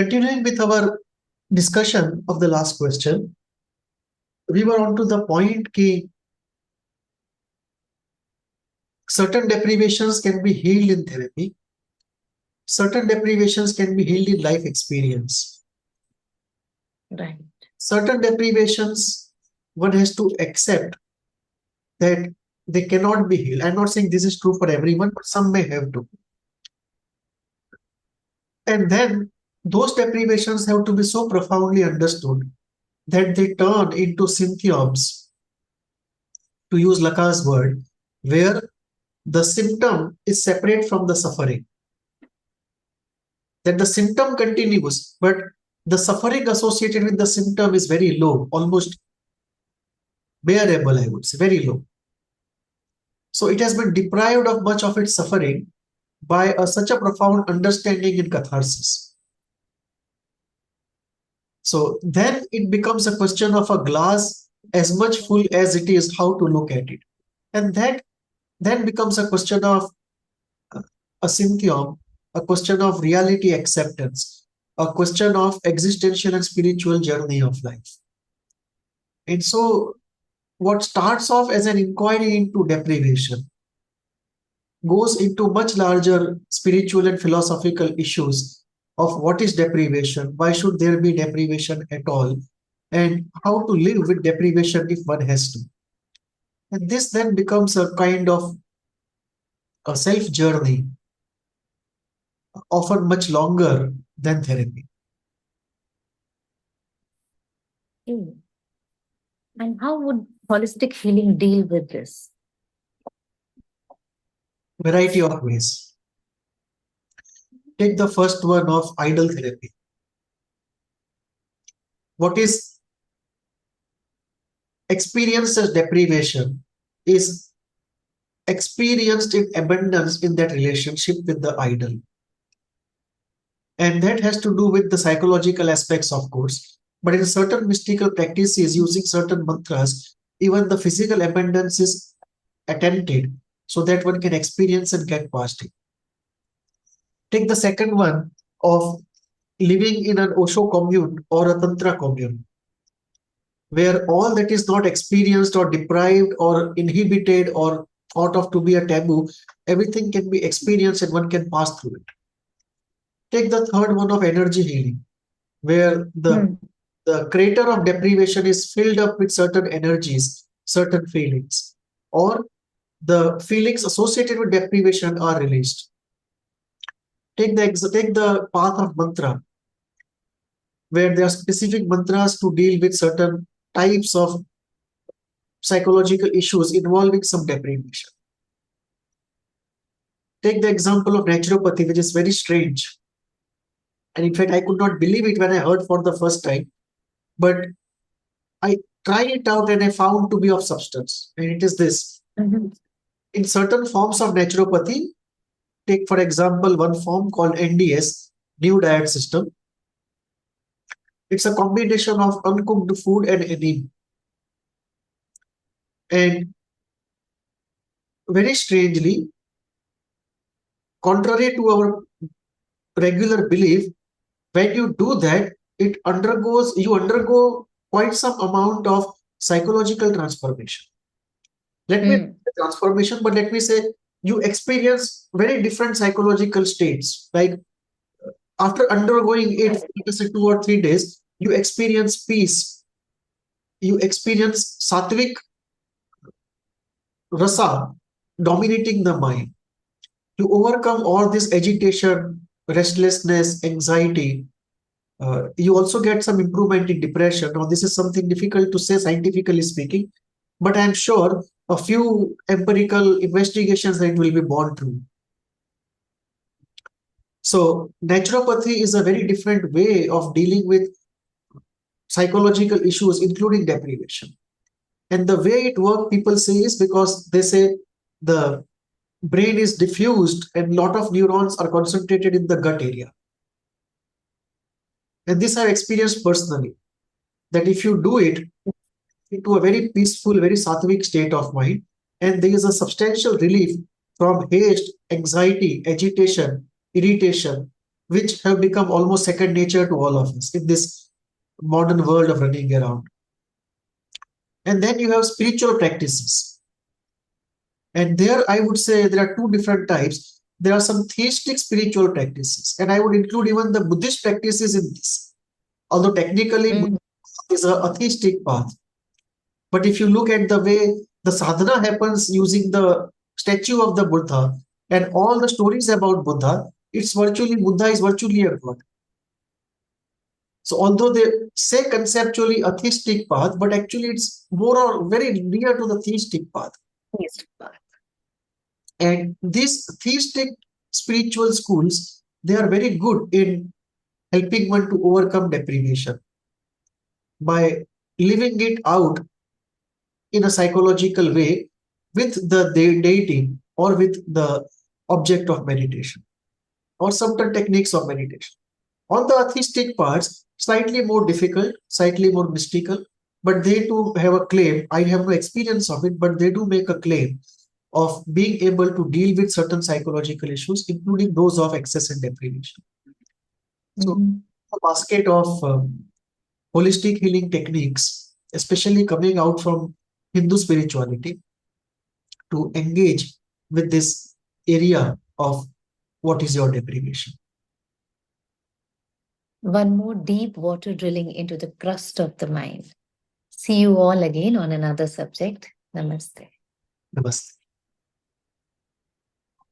Continuing with our discussion of the last question, we were on to the point that certain deprivations can be healed in therapy, certain deprivations can be healed in life experience. Right. Certain deprivations, one has to accept that they cannot be healed. I'm not saying this is true for everyone, but some may have to. And then those deprivations have to be so profoundly understood that they turn into symptoms, to use Lacan's word, where the symptom is separate from the suffering. That the symptom continues, but the suffering associated with the symptom is very low, almost bearable, I would say, very low. So it has been deprived of much of its suffering by such a profound understanding in catharsis. So then it becomes a question of a glass as much full as it is how to look at it. And that then becomes a question of a symptom, a question of reality acceptance, a question of existential and spiritual journey of life. And so what starts off as an inquiry into deprivation goes into much larger spiritual and philosophical issues of what is deprivation, why should there be deprivation at all, and how to live with deprivation if one has to. And this then becomes a kind of a self journey, often much longer than therapy. And how would holistic healing deal with this? Variety of ways. Take the first one of idle therapy. What is experienced as deprivation is experienced in abundance in that relationship with the idol. And that has to do with the psychological aspects, of course. But in certain mystical practices, using certain mantras, even the physical abundance is attempted so that one can experience and get past it. Take the second one of living in an OSHO commune or a Tantra commune, where all that is not experienced or deprived or inhibited or thought of to be a taboo, everything can be experienced and one can pass through it. Take the third one of energy healing, where the crater of deprivation is filled up with certain energies, certain feelings, or the feelings associated with deprivation are released. Take the path of mantra, where there are specific mantras to deal with certain types of psychological issues involving some deprivation. Take the example of naturopathy, which is very strange. And in fact, I could not believe it when I heard for the first time. But I tried it out and I found to be of substance. And it is this. In certain forms of naturopathy, take for example one form called NDS, New Diet System. It's a combination of uncooked food and anemia. And very strangely, contrary to our regular belief, when you do that, you undergo quite some amount of psychological transformation. Let me say transformation, but let me say you experience very different psychological states. Like after undergoing it, let us say 2 or 3 days, you experience peace. You experience sattvic rasa dominating the mind. You overcome all this agitation, restlessness, anxiety. You also get some improvement in depression. Now, this is something difficult to say scientifically speaking, but I'm sure a few empirical investigations that will be born through. So naturopathy is a very different way of dealing with psychological issues, including deprivation. And the way it works, people say, is because they say the brain is diffused and a lot of neurons are concentrated in the gut area. And this I've experienced personally, that if you do it into a very peaceful, very sattvic state of mind, and there is a substantial relief from haste, anxiety, agitation, irritation, which have become almost second nature to all of us in this modern world of running around. And then you have spiritual practices. And there I would say there are two different types. There are some theistic spiritual practices, and I would include even the Buddhist practices in this. Although technically Mm. Buddhism is a theistic path. But if you look at the way the sadhana happens using the statue of the Buddha and all the stories about Buddha, Buddha is virtually a god. So although they say conceptually a theistic path, but actually it's more or very near to the theistic path. Yes. And these theistic spiritual schools, they are very good in helping one to overcome deprivation by living it out in a psychological way with the deity or with the object of meditation or certain techniques of meditation. On the atheistic parts, slightly more difficult, slightly more mystical, but they too have a claim. I have no experience of it, but they do make a claim of being able to deal with certain psychological issues, including those of excess and deprivation. So, a basket of holistic healing techniques, especially coming out from Hindu spirituality, to engage with this area of what is your deprivation. One more deep water drilling into the crust of the mind. See you all again on another subject. Namaste. Namaste.